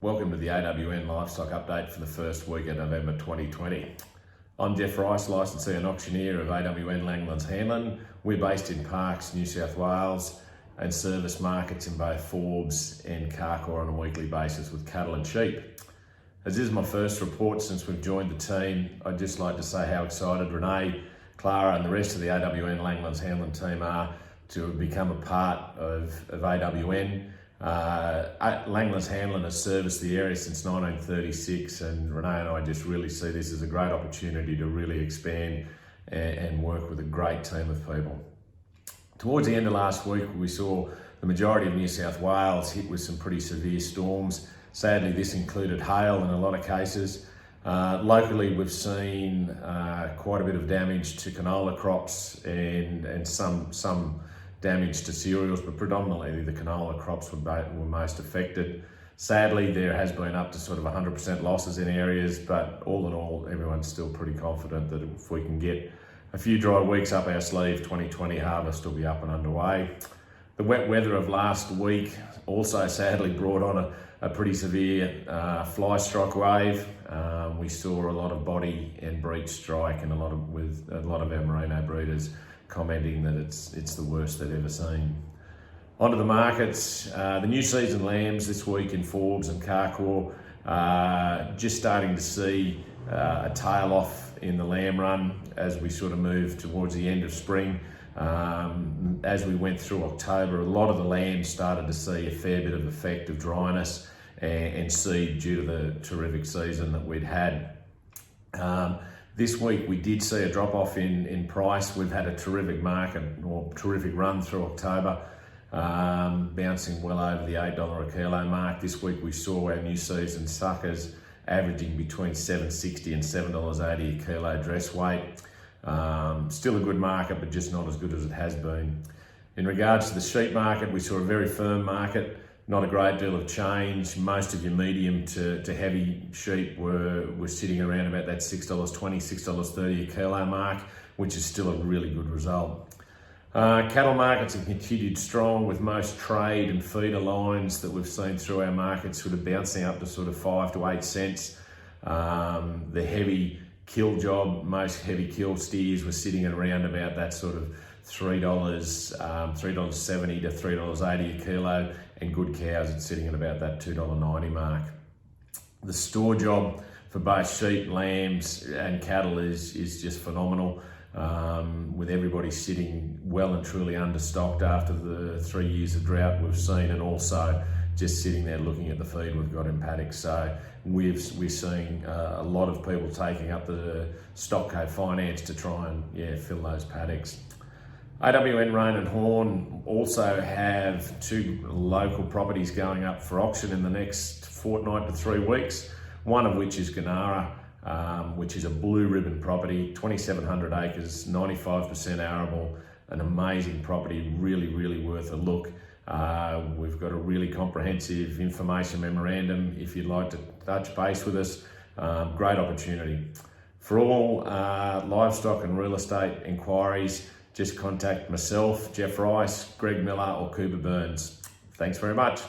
Welcome to the AWN Livestock Update for the first week of November 2020. I'm Jeff Rice, licensee and auctioneer of AWN Langlands Hanlon. We're based in Parkes, New South Wales, and service markets in both Forbes and Carcoar on a weekly basis with cattle and sheep. As this is my first report since we've joined the team, I'd just like to say how excited Renee, Clara and the rest of the AWN Langlands Hanlon team are to have become a part of AWN. Langlands Hanlon has serviced the area since 1936, and Renee and I just really see this as a great opportunity to really expand and work with a great team of people. Towards the end of last week, we saw the majority of New South Wales hit with some pretty severe storms. Sadly, this included hail in a lot of cases. Locally, we've seen quite a bit of damage to canola crops and some damage to cereals, but predominantly the canola crops were most affected. Sadly, there has been up to sort of 100% losses in areas, but all in all, everyone's still pretty confident that if we can get a few dry weeks up our sleeve, 2020 harvest will be up and underway. The wet weather of last week also sadly brought on a pretty severe fly strike wave. We saw a lot of body and breech strike, and with a lot of our merino breeders commenting that it's the worst they've ever seen. Onto the markets, the new season lambs this week in Forbes and Carcoar, just starting to see a tail off in the lamb run as we sort of move towards the end of spring. As we went through October, a lot of the lambs started to see a fair bit of effect of dryness and seed due to the terrific season that we'd had. This week we did see a drop off in price. We've had a terrific market or terrific run through October, bouncing well over the $8 a kilo mark. This week we saw our new season suckers averaging between $7.60 and $7.80 a kilo dress weight. Still a good market, but just not as good as it has been. In regards to the sheep market, we saw a very firm market. Not a great deal of change. Most of your medium to heavy sheep were sitting around about that $6.20, $6.30 a kilo mark, which is still a really good result. Cattle markets have continued strong, with most trade and feeder lines that we've seen through our markets sort of bouncing up to sort of 5 to 8 cents. The heavy kill job, most heavy kill steers were sitting at around about that sort of $3.70 to $3.80 a kilo, and good cows are sitting at about that $2.90 mark. The store job for both sheep, lambs and cattle is just phenomenal, with everybody sitting well and truly understocked after the 3 years of drought we've seen, and also just sitting there looking at the feed we've got in paddocks. So we're seeing a lot of people taking up the stockco finance to try and fill those paddocks. AWN Rain and Horn also have 2 local properties going up for auction in the next fortnight to 3 weeks, one of which is Ganara, which is a blue ribbon property, 2,700 acres, 95% arable, an amazing property, really worth a look. We've got a really comprehensive information memorandum if you'd like to touch base with us. Great opportunity. For all livestock and real estate enquiries, just contact myself, Jeff Rice, Greg Miller or Cooper Burns. Thanks very much.